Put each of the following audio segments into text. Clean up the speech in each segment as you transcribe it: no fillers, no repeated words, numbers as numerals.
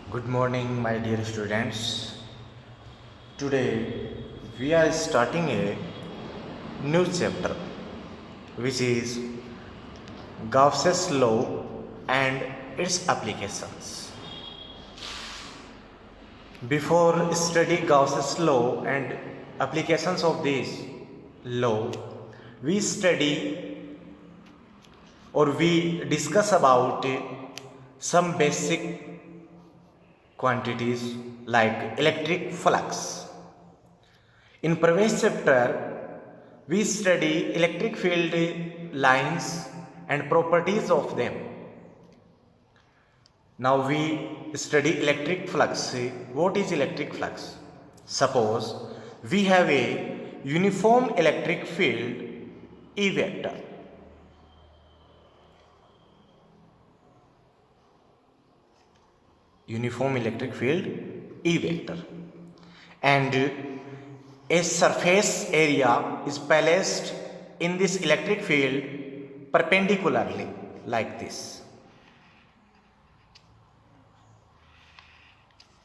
Good morning, my dear students. Today we are starting a new chapter, which is Gauss's law and its applications. Before study Gauss's law and applications of this law, we study or we discuss about some basic quantities like electric flux. In previous chapter, we study electric field lines and properties of them. Now we study electric flux. What is electric flux? Suppose we have a uniform electric field E vector. Uniform electric field E vector, and a surface area is placed in this electric field perpendicularly like this.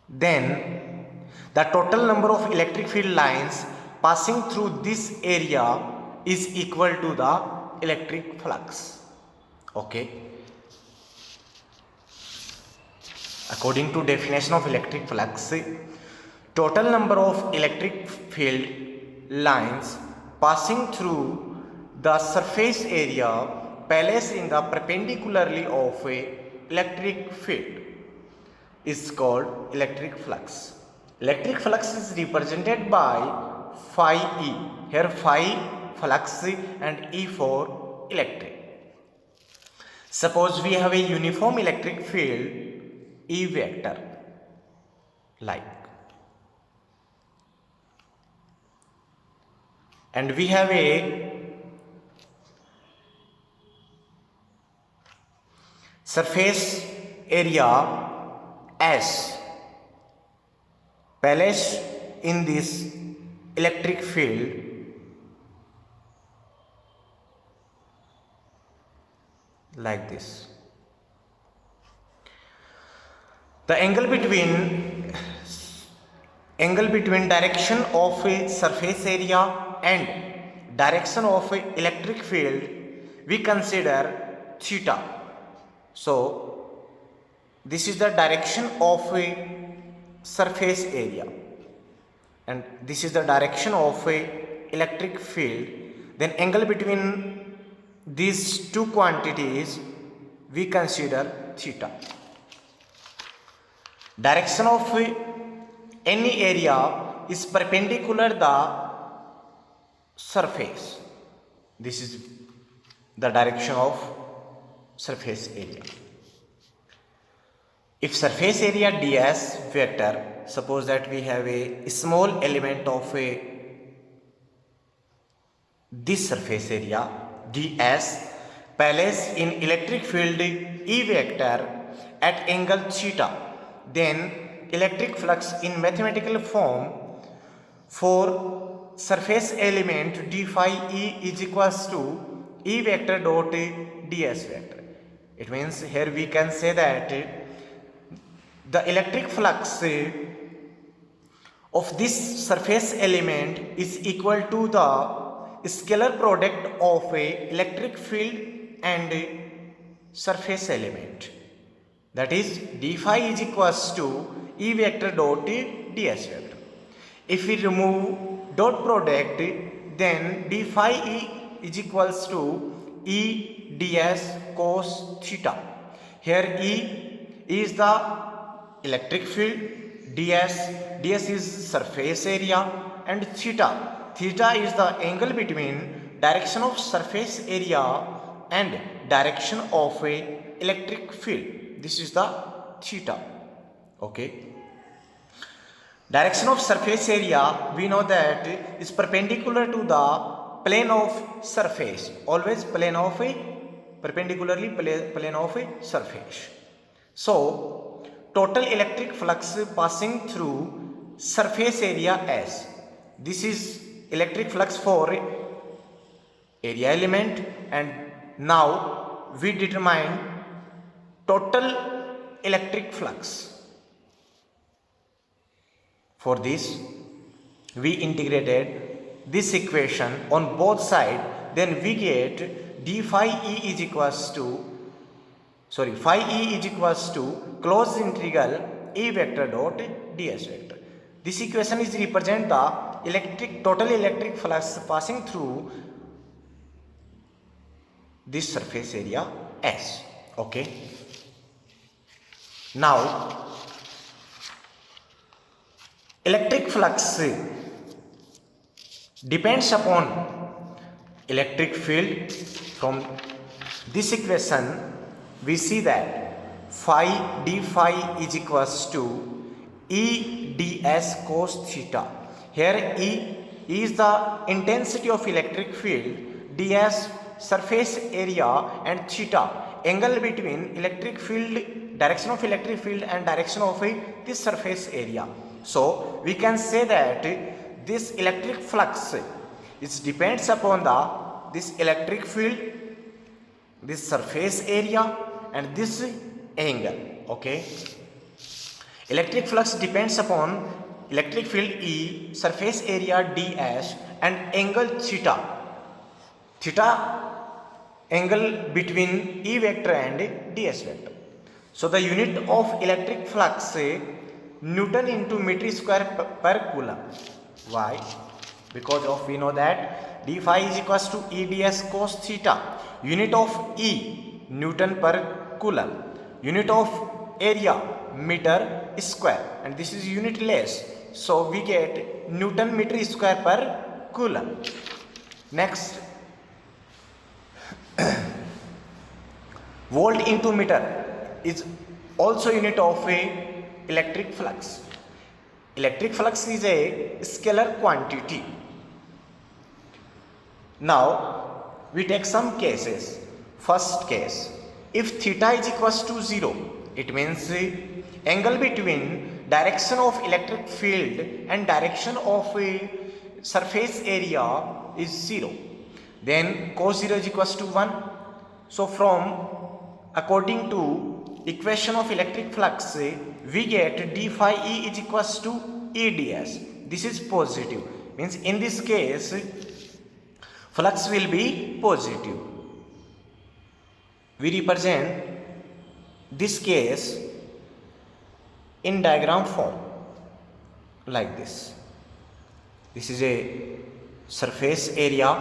Then the total number of electric field lines passing through this area is equal to the electric flux. Okay. According to definition of electric flux, total number of electric field lines passing through the surface area placed in the perpendicularly of a electric field is called electric flux. Electric flux is represented by phi E. Here phi flux and E for electric. Suppose we have a uniform electric field E vector like, and we have a surface area S placed in this electric field like this. The angle between direction of a surface area and direction of a electric field we consider theta. So this is the direction of a surface area and this is the direction of a electric field. Then angle between these two quantities we consider theta. Direction of any area is perpendicular the surface. This is the direction of surface area. If surface area ds vector, suppose that we have a small element of this surface area ds placed in electric field E vector at angle theta, then electric flux in mathematical form for surface element d phi E is equals to E vector dot ds vector. It means here we can say that the electric flux of this surface element is equal to the scalar product of a electric field and surface element. That is d phi is equals to E vector dot ds vector. If we remove dot product, then d phi E is equals to E ds cos theta. Here E is the electric field, ds is surface area, and theta is the angle between direction of surface area and direction of a electric field. This is the theta. Okay. Direction of surface area we know that is perpendicular to the plane of surface. Always plane of a perpendicularly plane of a surface. So total electric flux passing through surface area S. This is electric flux for area element, and now we determine total electric flux. For this, we integrated this equation on both sides, then we get d phi e is equals to phi e is equals to closed integral E vector dot ds vector. This equation is represent the total electric flux passing through this surface area S. Okay. Now, electric flux depends upon electric field. From this equation, we see that phi d phi is equals to E ds cos theta. Here E is the intensity of electric field, ds surface area, and theta angle between electric field, direction of electric field and direction of this surface area. So we can say that this electric flux is depends upon this electric field, this surface area, and this angle. Okay. Electric flux depends upon electric field E, surface area ds, and angle theta. Theta angle between E vector and ds vector. So the unit of electric flux Newton into meter square per coulomb. Why? Because of we know that d phi is equals to E ds cos theta. Unit of E Newton per coulomb. Unit of area meter square, and this is unitless. So we get Newton meter square per coulomb. Next, volt into meter is also unit of a electric flux. Electric flux is a scalar quantity. Now we take some cases. First case, if theta is equals to 0, it means angle between direction of electric field and direction of a surface area is 0. Then cos 0 is equals to 1. So from according to equation of electric flux, we get d phi e is equals to E ds. This is positive. Means in this case, flux will be positive. We represent this case in diagram form like this. This is a surface area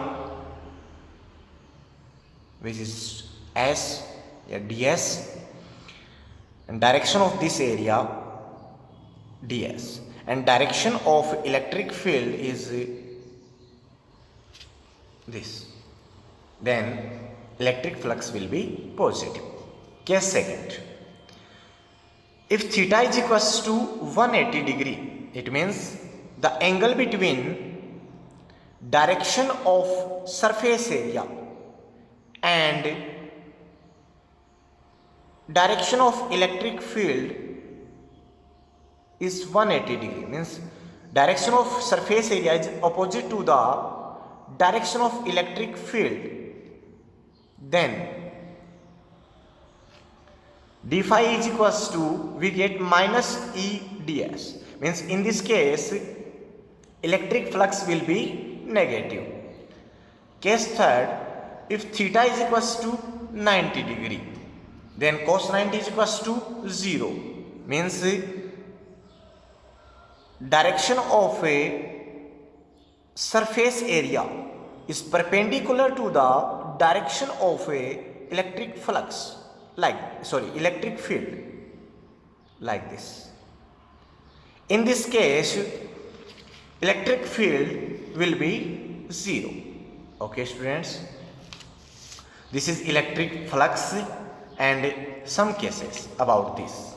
which is S, ds, and direction of this area ds, and direction of electric field is this. Then electric flux will be positive. Case second, if theta is equals to 180 degree, it means the angle between direction of surface area and direction of electric field is 180 degree. Means direction of surface area is opposite to the direction of electric field. Then d phi is equals to, we get minus E ds. Means in this case, electric flux will be negative. Case third, if theta is equals to 90 degree, then cos 90 is equals to 0. Means direction of a surface area is perpendicular to the direction of a electric flux, electric field, like this. In this case, electric field will be 0. Okay, students, this is electric flux and some cases about this.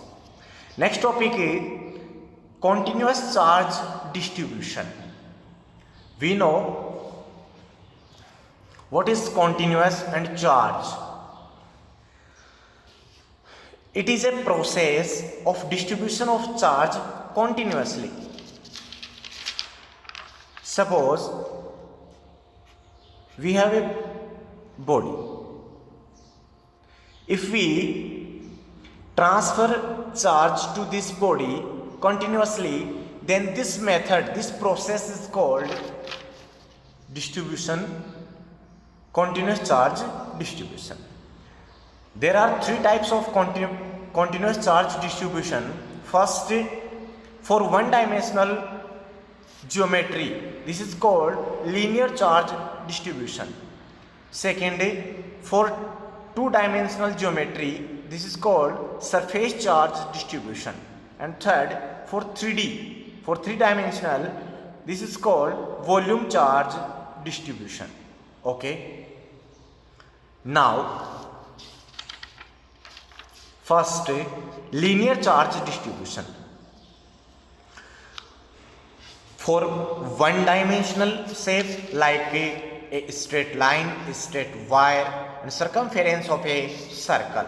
Next topic is continuous charge distribution. We know what is continuous and charge. It is a process of distribution of charge continuously. Suppose we have a body. If we transfer charge to this body continuously, then this process is called continuous charge distribution. There are three types of continuous charge distribution. First, for one-dimensional geometry, this is called linear charge distribution. Second, for two-dimensional geometry, this is called surface charge distribution. And third, for three-dimensional, this is called volume charge distribution. Okay. Now, first, linear charge distribution. For one-dimensional shape like a straight line, a straight wire, and circumference of a circle,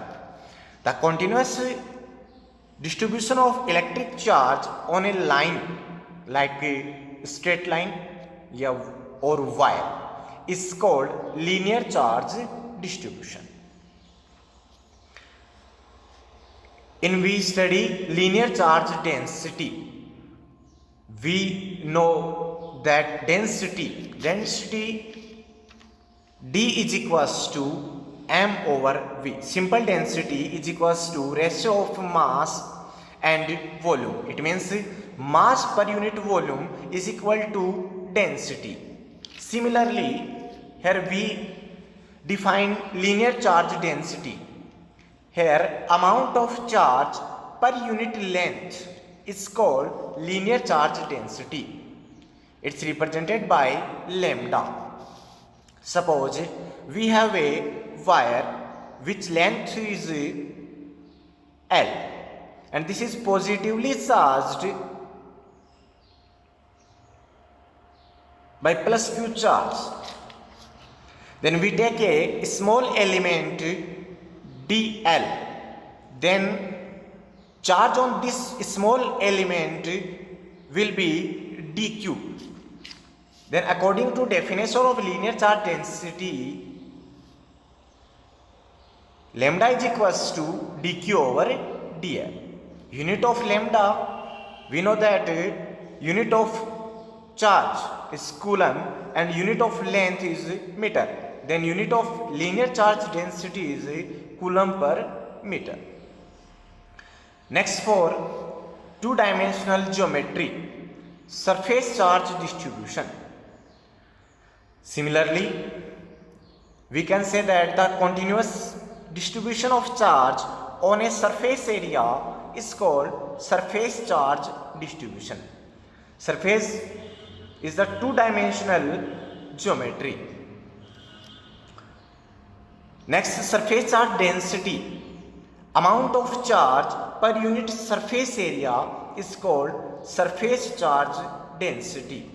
the continuous distribution of electric charge on a line like a straight line or wire is called linear charge distribution. In we study linear charge density, we know that density D is equals to m over v. Simple density is equals to ratio of mass and volume. It means mass per unit volume is equal to density. Similarly, here we define linear charge density. Here amount of charge per unit length is called linear charge density. It's represented by lambda. Suppose we have a wire which length is L and this is positively charged by plus Q charge. Then we take a small element dl, then charge on this small element will be dq. Then according to definition of linear charge density, lambda is equals to dq over dl. Unit of lambda, we know that unit of charge is coulomb and unit of length is meter. Then unit of linear charge density is coulomb per meter. Next, for two-dimensional geometry, surface charge distribution. Similarly, we can say that the continuous distribution of charge on a surface area is called surface charge distribution. Surface is the two-dimensional geometry. Next, surface charge density. Amount of charge per unit surface area is called surface charge density.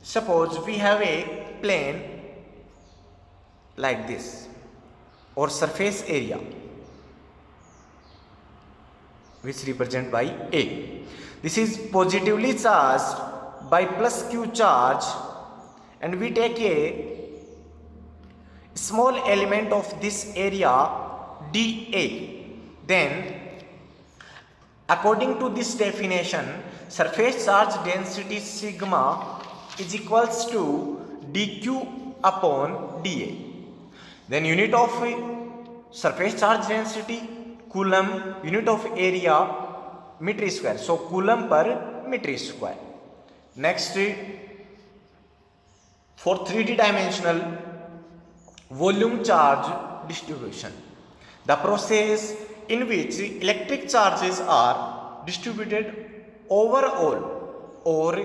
Suppose we have a plane like this or surface area which represented by A. This is positively charged by plus Q charge and we take a small element of this area dA. Then according to this definition, surface charge density sigma is equals to dq upon dA. Then unit of surface charge density coulomb, unit of area meter square. So coulomb per meter square. Next, for 3D dimensional volume charge distribution, the process in which electric charges are distributed overall, or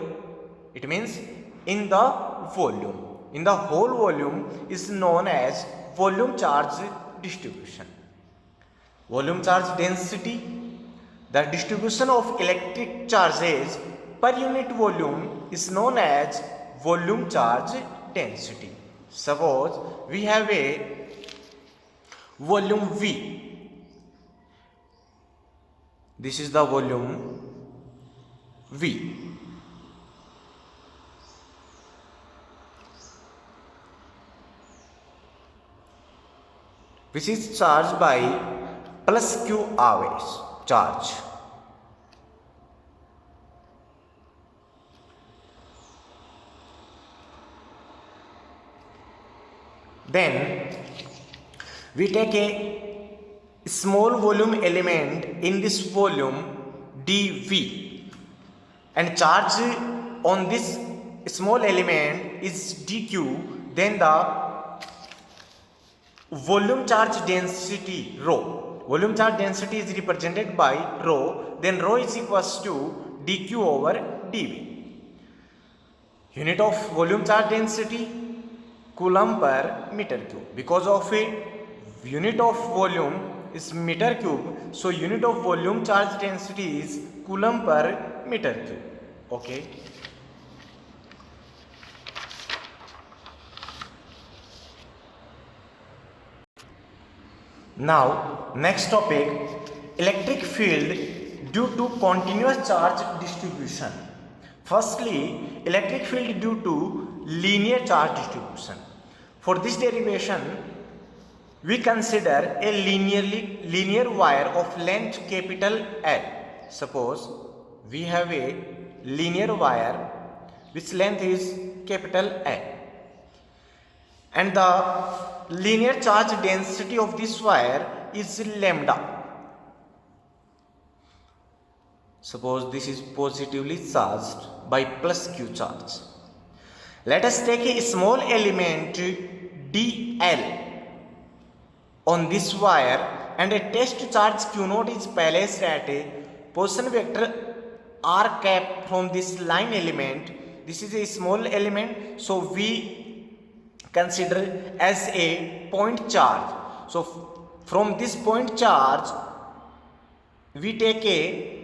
it means in the volume, in the whole volume, is known as volume charge distribution. Volume charge density, the distribution of electric charges per unit volume, is known as volume charge density. Suppose we have a volume V. This is the volume V. Which is charged by plus Q hours charge. Then we take a small volume element in this volume dV, and charge on this small element is dq. Then the volume charge density rho. Volume charge density is represented by rho. Then rho is equals to dq over dV. Unit of volume charge density coulomb per meter cube. Because of a unit of volume is meter cube, so unit of volume charge density is coulomb per meter cube. Okay. Now next topic, electric field due to continuous charge distribution. Firstly, electric field due to linear charge distribution. For this derivation, we consider a linear wire of length capital L. Suppose we have a linear wire which length is capital L, and the linear charge density of this wire is lambda. Suppose this is positively charged by plus q charge. Let us take a small element dl on this wire, and a test charge q naught is placed at a position vector r cap from this line element. This is a small element, so we consider as a point charge. So from this point charge we take a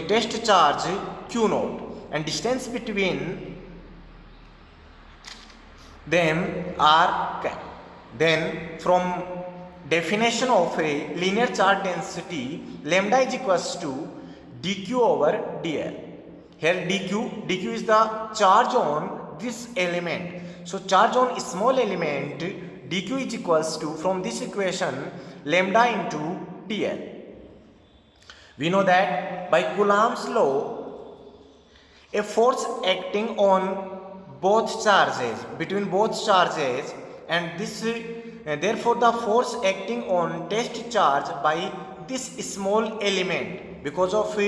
test charge q naught, and distance between them r cap. Then from definition of a linear charge density, lambda is equals to dq over dl. Here dq is the charge on this element. So charge on small element, dq is equals to, from this equation, lambda into dl. We know that by Coulomb's law, a force acting on both charges, between both charges, and this therefore the force acting on test charge by this small element, because of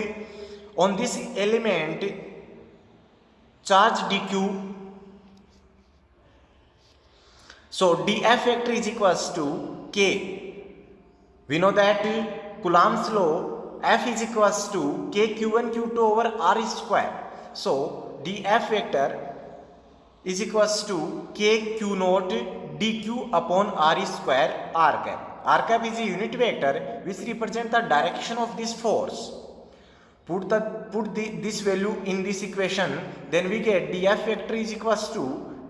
on this element charge dq, so dF factor is equals to k. We know that Coulomb's law, F is equals to k q1 q2 over r square. So dF factor is equals to k q naught dq upon r square r cap. R cap is a unit vector which represents the direction of this force. Put this value in this equation, then we get dF factor is equals to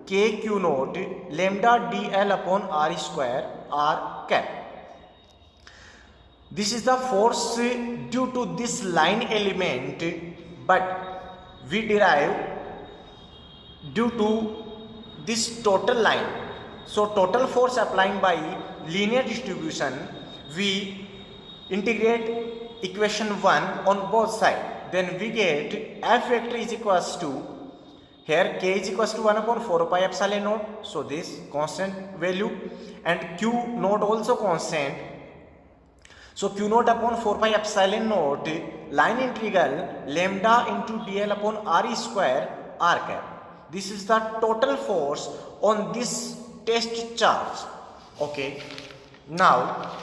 k q naught lambda dl upon r square r cap. This is the force due to this line element, but we derive due to this total line. So total force applying by linear distribution, we integrate equation 1 on both sides. Then we get F factor is equals to, here k is equals to 1 upon 4 pi epsilon naught, so this constant value, and q naught also constant. So q naught upon 4 pi epsilon naught, line integral lambda into dl upon r square r cap. This is the total force on this test charge. Okay. Now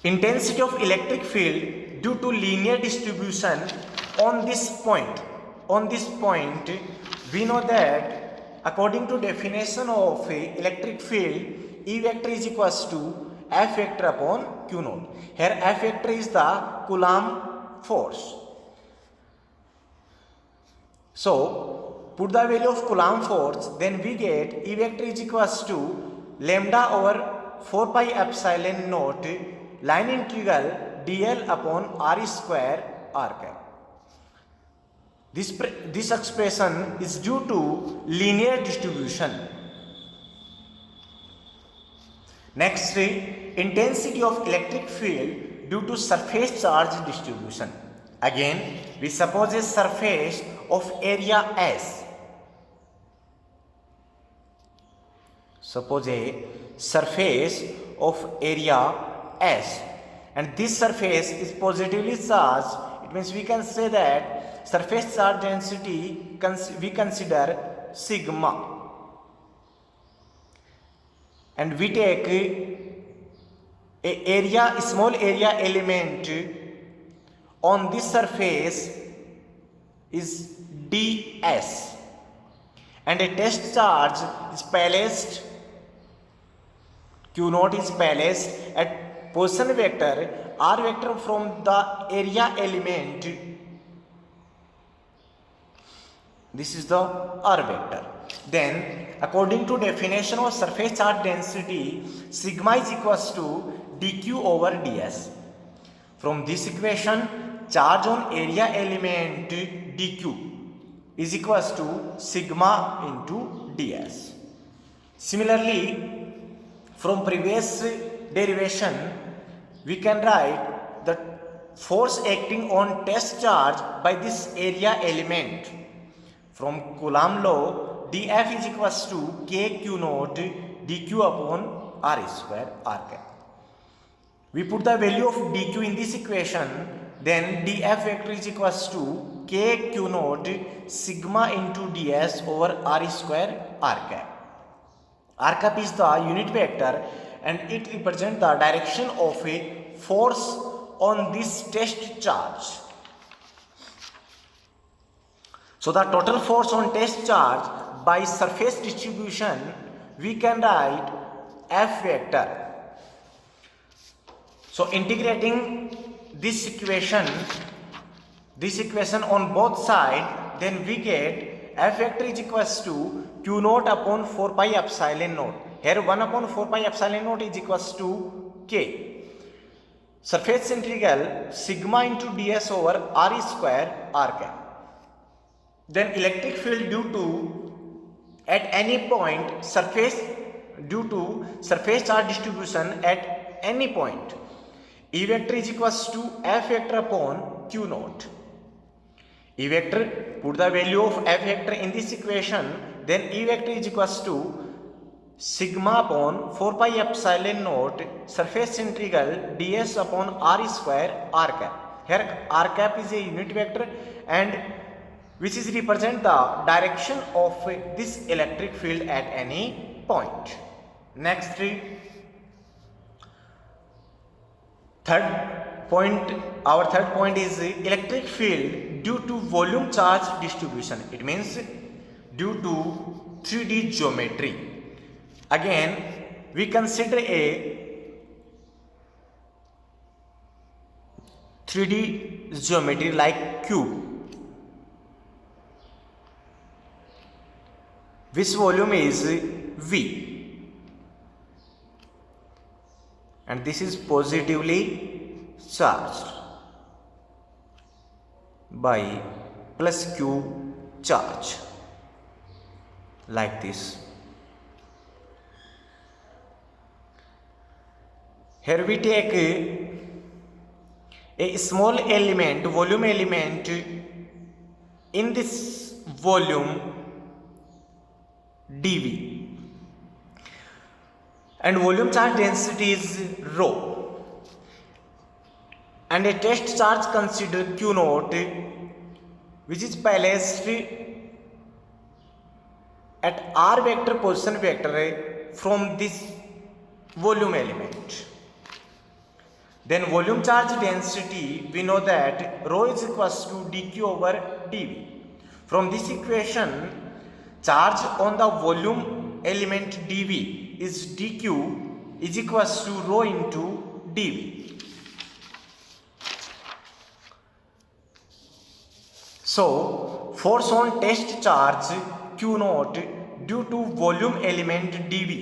intensity of electric field due to linear distribution on this point. On this point, we know that according to definition of electric field, E vector is equals to F vector upon Q naught. Here F vector is the Coulomb force. So put the value of Coulomb force, then we get E vector is equals to lambda over 4 pi epsilon naught line integral dl upon r square r cap. This expression is due to linear distribution. Next, intensity of electric field due to surface charge distribution. Again, we suppose a surface of area S. Suppose a surface of area S, and this surface is positively charged. It means we can say that surface charge density we consider sigma, and we take a small area element on this surface is ds, and a test charge is placed, q naught is placed at position vector r vector from the area element. This is the r vector. Then according to definition of surface charge density, sigma is equals to dq over ds. From this equation, charge on area element dq is equals to sigma into ds. Similarly, from previous derivation, we can write the force acting on test charge by this area element. From Coulomb law, dF is equals to kq naught dq upon r square r cap. We put the value of dq in this equation, then dF vector is equals to kq naught sigma into ds over r square r cap. R cap is the unit vector and it represents the direction of a force on this test charge. So the total force on test charge by surface distribution we can write F vector. So integrating this equation on both sides, then we get F vector is equals to q naught upon 4 pi epsilon naught. Here 1 upon 4 pi epsilon naught is equals to k. Surface integral sigma into ds over r square r cap. Then electric field due to at any point surface due to surface charge distribution at any point, E vector is equals to F vector upon q naught. E vector, put the value of F vector in this equation, then E vector is equals to sigma upon 4 pi epsilon naught surface integral ds upon r square r cap. Here r cap is a unit vector and which is represent the direction of this electric field at any point. Next, our third point is electric field due to volume charge distribution. It means due to 3D geometry. Again, we consider a 3D geometry like cube. This volume is V and this is positively charged by plus Q charge like this. Here we take a small element, volume element in this volume dV, and volume charge density is rho, and a test charge considered q naught which is placed at r vector position vector from this volume element. Then volume charge density, we know that rho is equals to dq over dV. From this equation, charge on the volume element dV is dq is equals to rho into dV. So force on test charge q naught due to volume element dV,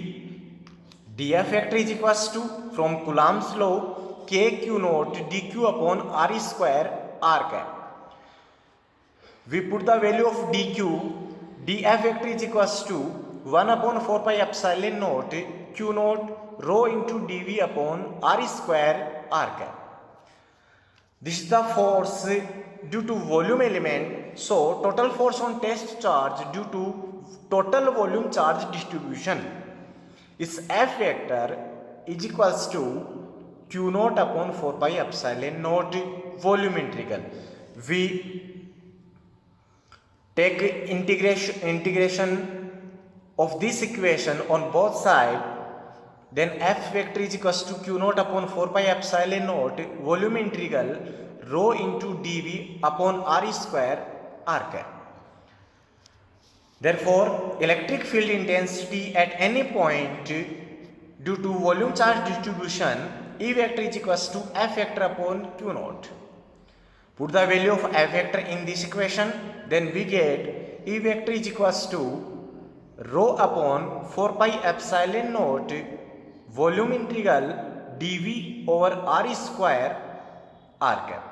dF vector is equals to, from Coulomb's law, kq naught dq upon r square r cap. We put the value of dq, dF vector is equals to 1 upon 4 pi epsilon naught q naught rho into dV upon r square r cap. This is the force due to volume element So total force on test charge due to total volume charge distribution is F vector is equals to Q naught upon 4 pi epsilon naught volume integral. We take integration of this equation on both sides, then F vector is equals to Q naught upon 4 pi epsilon naught volume integral rho into dV upon R square r cap. Therefore, electric field intensity at any point due to volume charge distribution, E vector is equals to F vector upon Q naught. Put the value of F vector in this equation, then we get E vector is equals to rho upon 4 pi epsilon naught volume integral dV over R square r cap.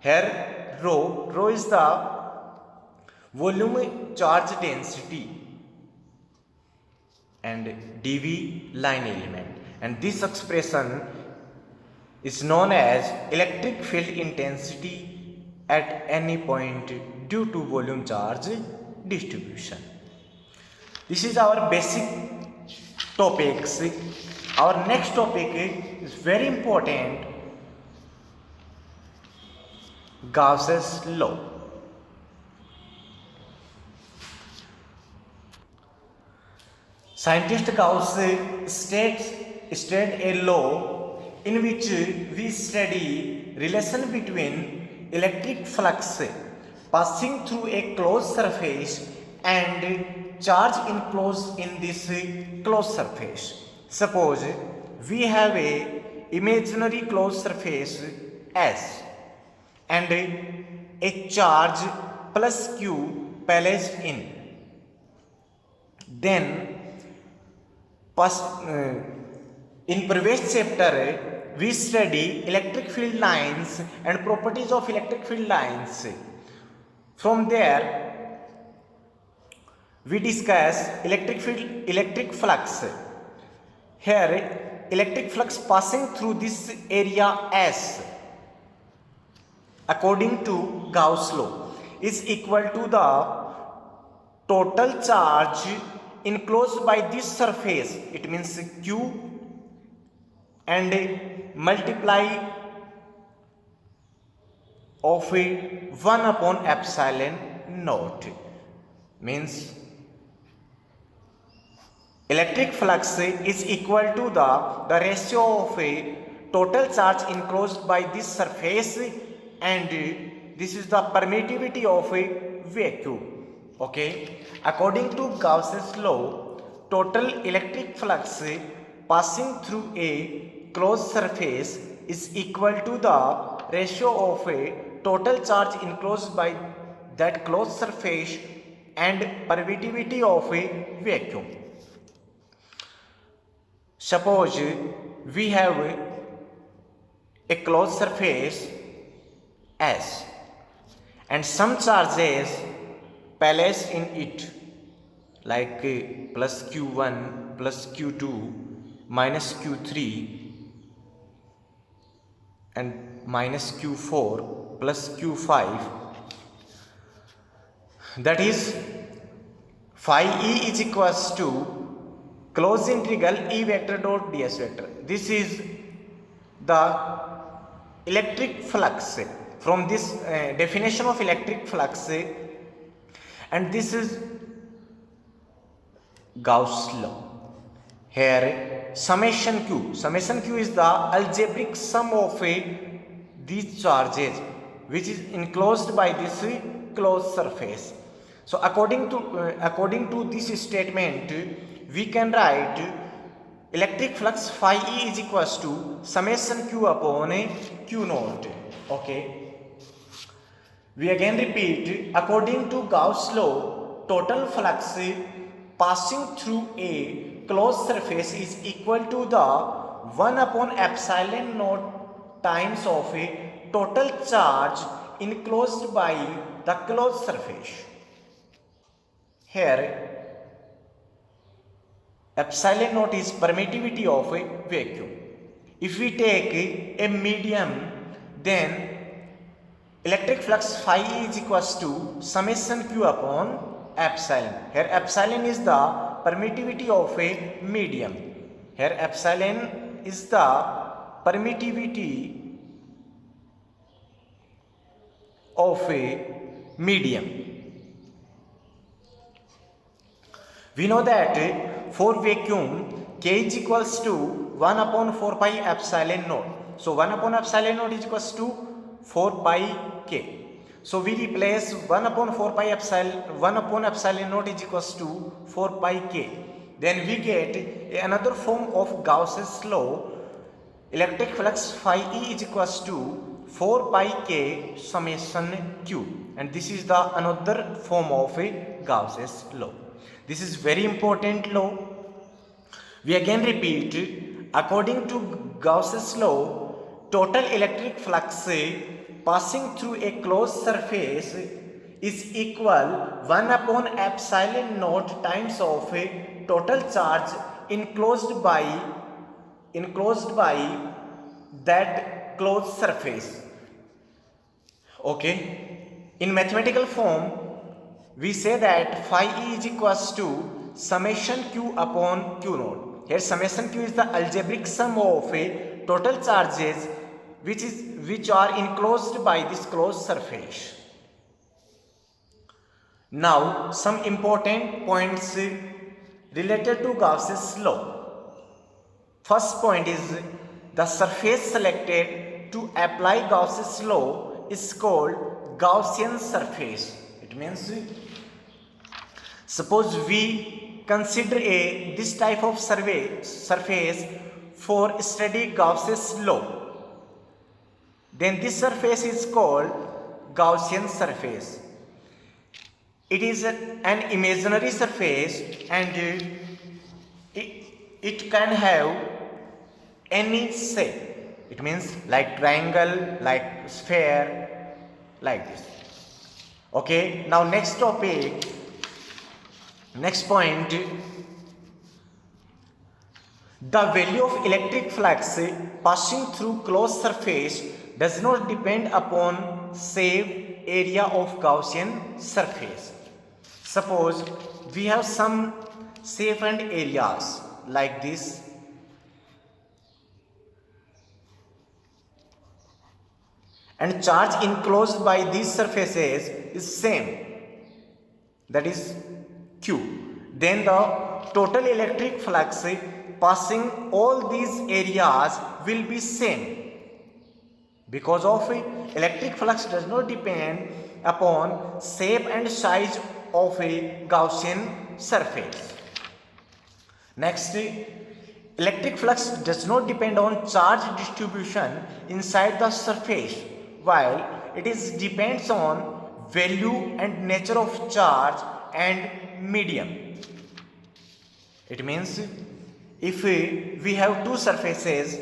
Here rho is the volume charge density and dV line element, and this expression is known as electric field intensity at any point due to volume charge distribution. This is our basic topics. Our next topic is very important, Gauss's law. Scientist Gauss stated a law in which we study relation between electric flux passing through a closed surface and charge enclosed in this closed surface. Suppose we have a imaginary closed surface S and a charge plus Q placed in. Then in previous chapter we study electric field lines and properties of electric field lines. From there we discuss electric flux. Here electric flux passing through this area S according to Gauss law is equal to the total charge enclosed by this surface, it means Q, and multiply of 1 upon epsilon naught, means electric flux is equal to the ratio of a total charge enclosed by this surface, and this is the permittivity of a vacuum. Okay, according to Gauss's law, total electric flux passing through a closed surface is equal to the ratio of a total charge enclosed by that closed surface and permittivity of a vacuum. Suppose we have a closed surface S and some charges placed in it, like plus Q1 plus Q2 minus Q3 and minus Q4 plus Q5, that is phi E is equals to closed integral E vector dot ds vector. This is the electric flux from this definition of electric flux, and this is Gauss law. Here summation Q is the algebraic sum of these charges which is enclosed by this closed surface. So according to this statement, we can write electric flux phi E is equals to summation Q upon Q naught. Okay. We again repeat, according to Gauss law, total flux passing through a closed surface is equal to the 1 upon epsilon naught times of a total charge enclosed by the closed surface. Here epsilon naught is permittivity of a vacuum. If we take a medium, then electric flux phi is equals to summation q upon epsilon. Here epsilon is the permittivity of a medium. Here epsilon is the permittivity of a medium. We know that for vacuum k is equals to 1 upon 4 pi epsilon naught. So 1 upon epsilon naught is equals to 4 pi k. So we replace 1 upon 4 pi epsilon 1 upon epsilon naught is equals to 4 pi k. Then we get another form of Gauss's law. Electric flux phi E is equals to 4 pi k summation q, and this is the another form of a Gauss's law. This is very important law. We again repeat, according to Gauss's law, total electric flux passing through a closed surface is equal 1 upon epsilon naught times of a total charge enclosed by that closed surface. Okay, in mathematical form we say that phi E is equals to summation q upon q naught. Here summation q is the algebraic sum of a total charges which are enclosed by this closed surface. Now some important points related to Gauss's law. First point is the surface selected to apply Gauss's law is called Gaussian surface. It means, suppose we consider this type of surface for study Gauss's law, then this surface is called Gaussian surface. It is an imaginary surface and it can have any shape. It means like triangle, like sphere, like this. Okay, now next topic, next point, the value of electric flux passing through closed surface does not depend upon shape, area of Gaussian surface. Suppose we have some shape and areas like this. And charge enclosed by these surfaces is same, that is q. Then the total electric flux passing all these areas will be same, because of electric flux does not depend upon shape and size of a Gaussian surface. Next, electric flux does not depend on charge distribution inside the surface, while it is depends on value and nature of charge and medium. It means if we have two surfaces,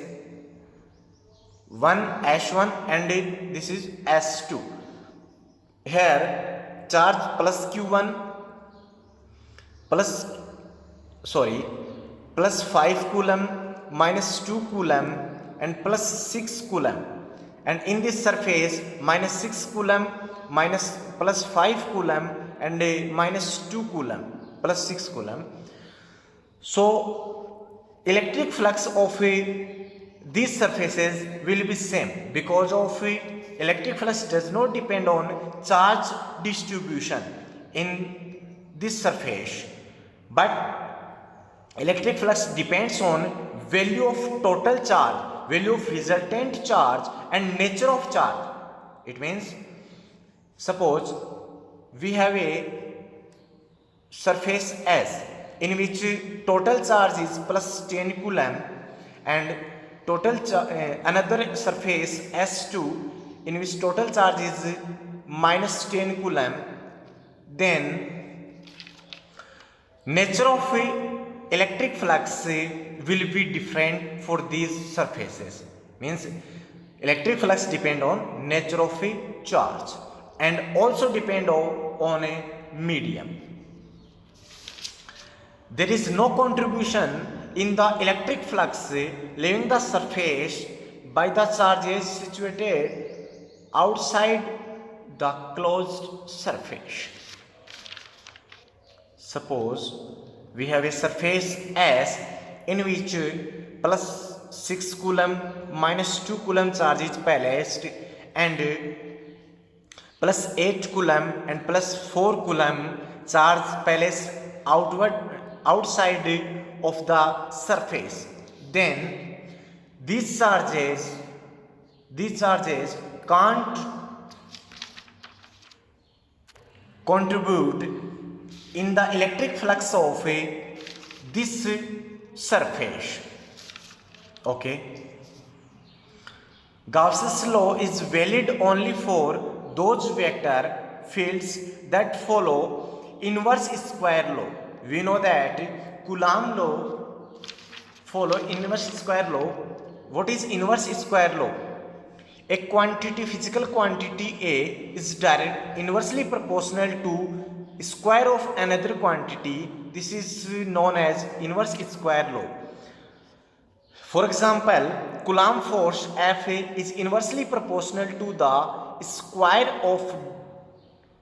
one S1 and this is S2, here charge plus Q1 plus 5 coulomb minus 2 coulomb and plus 6 coulomb, and in this surface minus 6 coulomb minus plus 5 coulomb and minus 2 coulomb plus 6 coulomb. So electric flux of these surfaces will be same, because of electric flux does not depend on charge distribution in this surface, but electric flux depends on value of total charge, value of resultant charge and nature of charge. It means, suppose we have a surface S in which total charge is plus 10 coulomb and total another surface S2 in which total charge is minus 10 coulomb, then nature of electric flux will be different for these surfaces. Means electric flux depend on nature of a charge and also depend on a medium. There is no contribution in the electric flux leaving the surface by the charges situated outside the closed surface. Suppose we have a surface S in which plus 6 coulomb minus 2 coulomb charge is placed and plus 8 coulomb and plus 4 coulomb charge placed outside of the surface. Then these charges can't contribute in the electric flux of this surface. Okay. Gauss's law is valid only for those vector fields that follow inverse square law. We know that Coulomb law follow inverse square law. What is inverse square law? A quantity, physical quantity A is direct inversely proportional to square of another quantity. This is known as inverse square law. For example, Coulomb force F is inversely proportional to the square of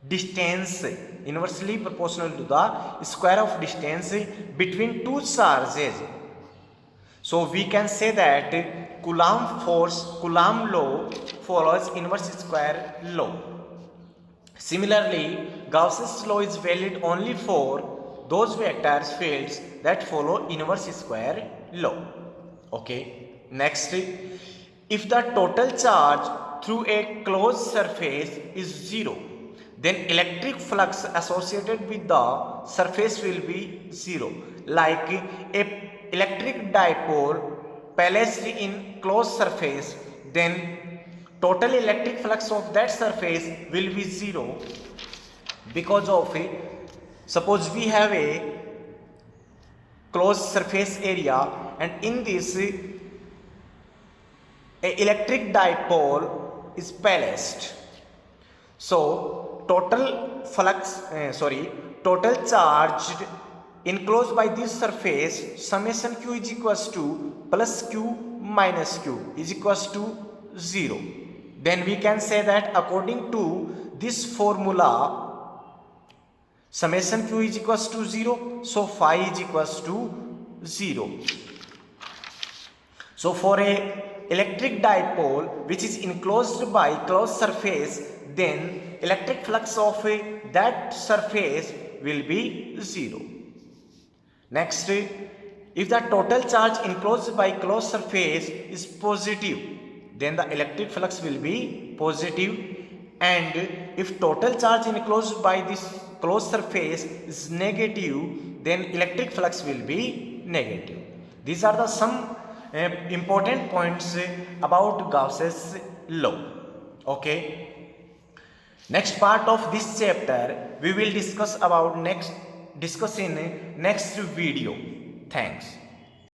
distance, inversely proportional to the square of distance between two charges. So we can say that Coulomb law follows inverse square law. Similarly, Gauss's law is valid only for those vector fields that follow inverse square law. Okay. Next, if the total charge through a closed surface is 0, then electric flux associated with the surface will be 0. Like a electric dipole placed in closed surface, then total electric flux of that surface will be 0 because of suppose we have a closed surface area and in this a electric dipole is placed. So total charge enclosed by this surface, summation q is equals to plus q minus q is equals to 0. Then we can say that according to this formula, summation q is equals to 0, so phi is equals to 0. So for a electric dipole which is enclosed by closed surface, then electric flux of that surface will be 0. Next, if the total charge enclosed by closed surface is positive, then the electric flux will be positive, and if total charge enclosed by this closed surface is negative, then electric flux will be negative. These are the some important points about Gauss's law. Okay. Next part of this chapter we will discuss in next video. Thanks.